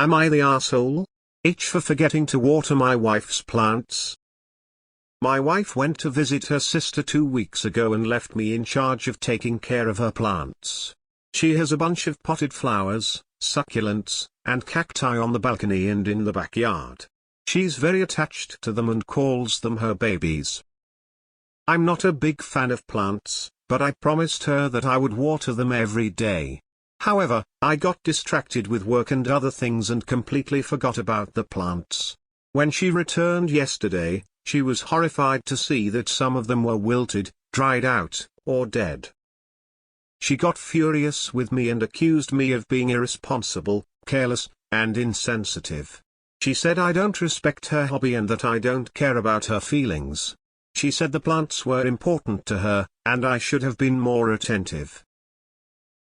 Am I the asshole? H for forgetting to water my wife's plants. My wife went to visit her sister 2 weeks ago and left me in charge of taking care of her plants. She has a bunch of potted flowers, succulents, and cacti on the balcony and in the backyard. She's very attached to them and calls them her babies. I'm not a big fan of plants, but I promised her that I would water them every day. However, I got distracted with work and other things and completely forgot about the plants. When she returned yesterday, she was horrified to see that some of them were wilted, dried out, or dead. She got furious with me and accused me of being irresponsible, careless, and insensitive. She said I don't respect her hobby and that I don't care about her feelings. She said the plants were important to her, and I should have been more attentive.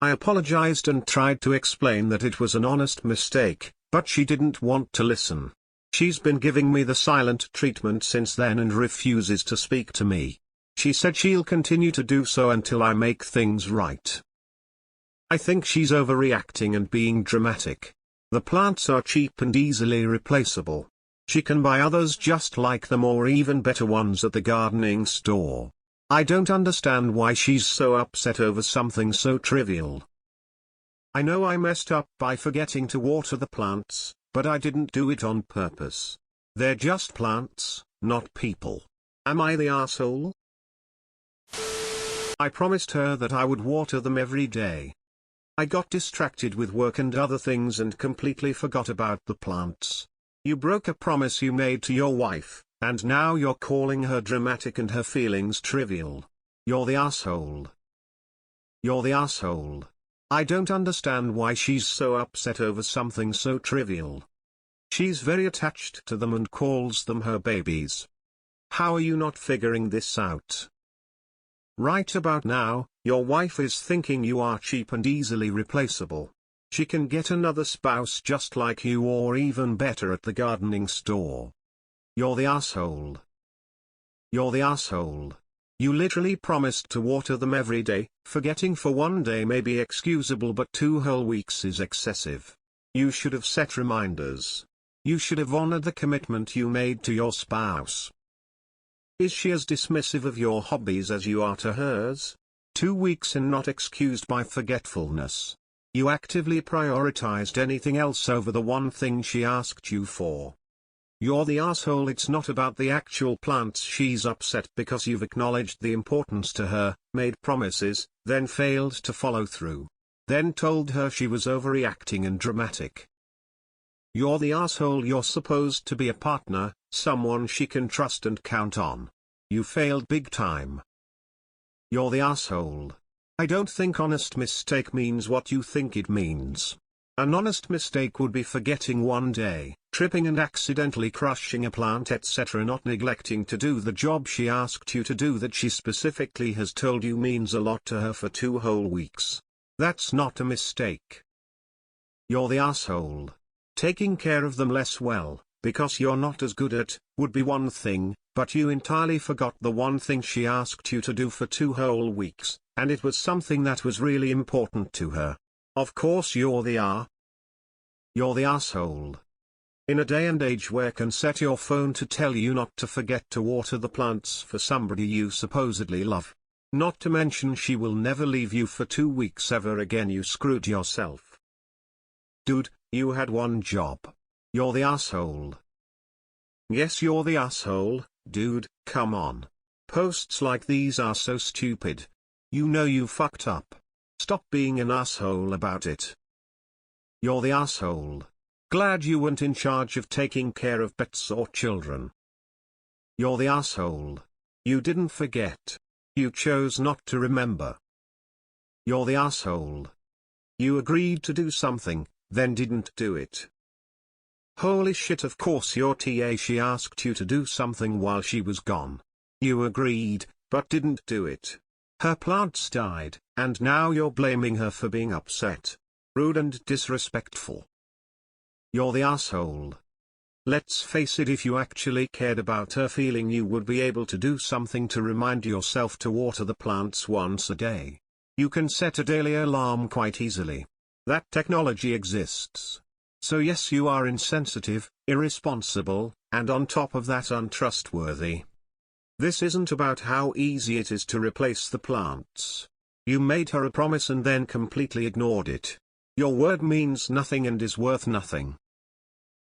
I apologized and tried to explain that it was an honest mistake, but she didn't want to listen. She's been giving me the silent treatment since then and refuses to speak to me. She said she'll continue to do so until I make things right. I think she's overreacting and being dramatic. The plants are cheap and easily replaceable. She can buy others just like them or even better ones at the gardening store. I don't understand why she's so upset over something so trivial. I know I messed up by forgetting to water the plants, but I didn't do it on purpose. They're just plants, not people. Am I the asshole? I promised her that I would water them every day. I got distracted with work and other things and completely forgot about the plants. You broke a promise you made to your wife, and now you're calling her dramatic and her feelings trivial. You're the asshole. You're the asshole. I don't understand why she's so upset over something so trivial. She's very attached to them and calls them her babies. How are you not figuring this out? Right about now, your wife is thinking you are cheap and easily replaceable. She can get another spouse just like you or even better at the gardening store. You're the asshole. You're the asshole. You literally promised to water them every day. Forgetting for one day may be excusable, but 2 whole weeks is excessive. You should have set reminders. You should have honored the commitment you made to your spouse. Is she as dismissive of your hobbies as you are to hers? 2 weeks and not excused by forgetfulness. You actively prioritized anything else over the one thing she asked you for. You're the asshole. It's not about the actual plants. She's upset because you've acknowledged the importance to her, made promises, then failed to follow through. Then told her she was overreacting and dramatic. You're the asshole. You're supposed to be a partner, someone she can trust and count on. You failed big time. You're the asshole. I don't think honest mistake means what you think it means. An honest mistake would be forgetting one day, tripping and accidentally crushing a plant, etc. Not neglecting to do the job she asked you to do that she specifically has told you means a lot to her for 2 whole weeks. That's not a mistake. You're the asshole. Taking care of them less well, because you're not as good at, would be one thing, but you entirely forgot the one thing she asked you to do for 2 whole weeks, and it was something that was really important to her. Of course you're the You're the asshole. In a day and age where can set your phone to tell you not to forget to water the plants for somebody you supposedly love. Not to mention she will never leave you for 2 weeks ever again. You screwed yourself. Dude, you had one job. You're the asshole. Yes, you're the asshole, dude, come on. Posts like these are so stupid. You know you fucked up. Stop being an asshole about it. You're the asshole. Glad you weren't in charge of taking care of pets or children. You're the asshole. You didn't forget. You chose not to remember. You're the asshole. You agreed to do something, then didn't do it. Holy shit, of course you're TA. She asked you to do something while she was gone. You agreed, but didn't do it. Her plants died, and now you're blaming her for being upset. Rude and disrespectful. You're the asshole. Let's face it, if you actually cared about her feeling, you would be able to do something to remind yourself to water the plants once a day. You can set a daily alarm quite easily. That technology exists. So yes, you are insensitive, irresponsible, and on top of that untrustworthy. This isn't about how easy it is to replace the plants. You made her a promise and then completely ignored it. Your word means nothing and is worth nothing.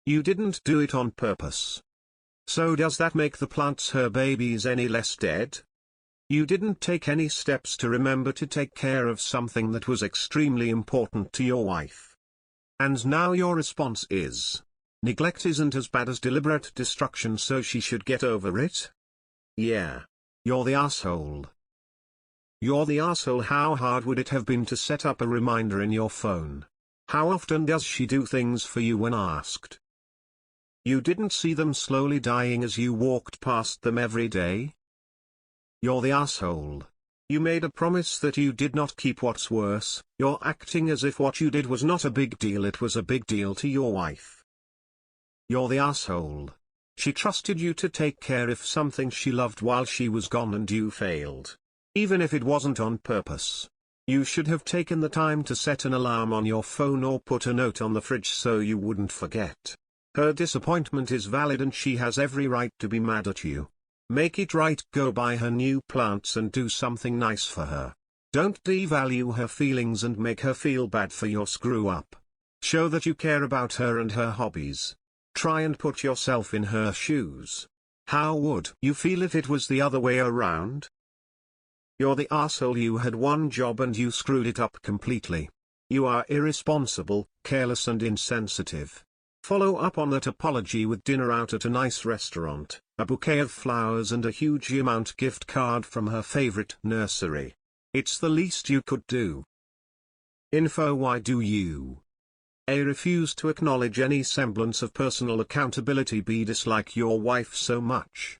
You didn't do it on purpose. So does that make the plants her babies any less dead? You didn't take any steps to remember to take care of something that was extremely important to your wife. And now your response is, neglect isn't as bad as deliberate destruction, so she should get over it? Yeah. You're the asshole. You're the asshole. How hard would it have been to set up a reminder in your phone? How often does she do things for you when asked? You didn't see them slowly dying as you walked past them every day? You're the asshole. You made a promise that you did not keep. What's worse, you're acting as if what you did was not a big deal. It was a big deal to your wife. You're the asshole. She trusted you to take care of something she loved while she was gone and you failed. Even if it wasn't on purpose. You should have taken the time to set an alarm on your phone or put a note on the fridge so you wouldn't forget. Her disappointment is valid and she has every right to be mad at you. Make it right. Go buy her new plants and do something nice for her. Don't devalue her feelings and make her feel bad for your screw up. Show that you care about her and her hobbies. Try and put yourself in her shoes. How would you feel if it was the other way around? You're the asshole. You had one job and you screwed it up completely. You are irresponsible, careless and insensitive. Follow up on that apology with dinner out at a nice restaurant, a bouquet of flowers and a huge amount gift card from her favorite nursery. It's the least you could do. Info: why do you A. refuse to acknowledge any semblance of personal accountability? B. dislike your wife so much?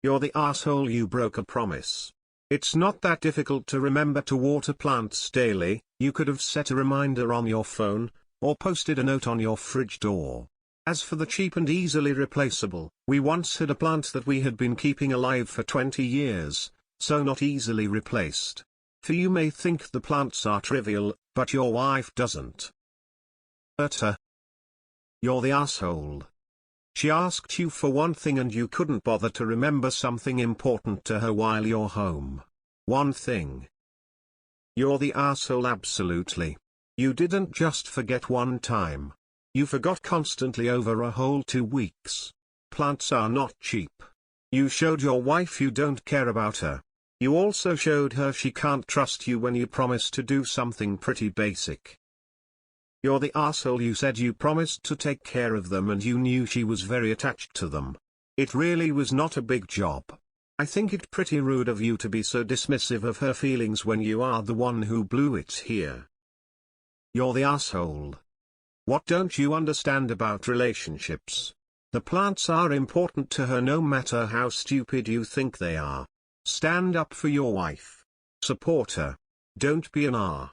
You're the asshole. You broke a promise. It's not that difficult to remember to water plants daily. You could have set a reminder on your phone, or posted a note on your fridge door. As for the cheap and easily replaceable, we once had a plant that we had been keeping alive for 20 years, so not easily replaced. For you may think the plants are trivial, but your wife doesn't. AITA. You're the asshole. She asked you for one thing and you couldn't bother to remember something important to her while you're home. One thing. You're the asshole. Absolutely. You didn't just forget one time. You forgot constantly over a whole 2 weeks. Plants are not cheap. You showed your wife you don't care about her. You also showed her she can't trust you when you promised to do something pretty basic. You're the asshole. You said you promised to take care of them and you knew she was very attached to them. It really was not a big job. I think it pretty rude of you to be so dismissive of her feelings when you are the one who blew it here. You're the asshole. What don't you understand about relationships? The plants are important to her no matter how stupid you think they are. Stand up for your wife. Support her. Don't be an R.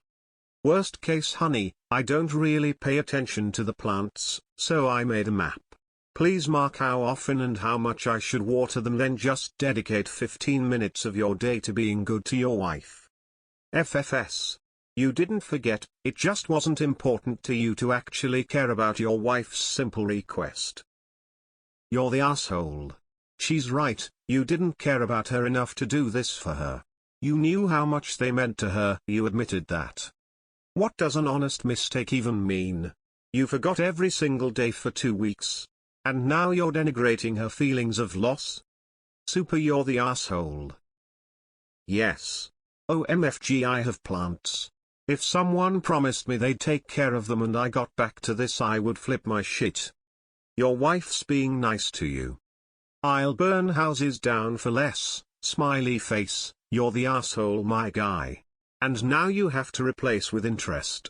Worst case, honey, I don't really pay attention to the plants, so I made a map. Please mark how often and how much I should water them, then just dedicate 15 minutes of your day to being good to your wife. FFS. You didn't forget, it just wasn't important to you to actually care about your wife's simple request. You're the asshole. She's right, you didn't care about her enough to do this for her. You knew how much they meant to her. You admitted that. What does an honest mistake even mean? You forgot every single day for 2 weeks. And now you're denigrating her feelings of loss? Super. You're the asshole. Yes. OMFG, I have plants. If someone promised me they'd take care of them and I got back to this, I would flip my shit. Your wife's being nice to you. I'll burn houses down for less, smiley face. You're the asshole, my guy. And now you have to replace with interest.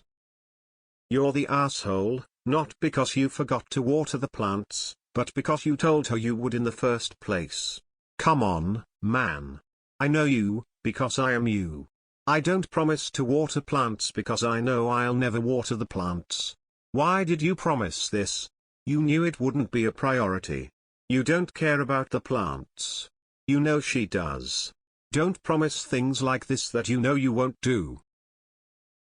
You're the asshole, not because you forgot to water the plants, but because you told her you would in the first place. Come on, man. I know you, because I am you. I don't promise to water plants because I know I'll never water the plants. Why did you promise this? You knew it wouldn't be a priority. You don't care about the plants. You know she does. Don't promise things like this that you know you won't do.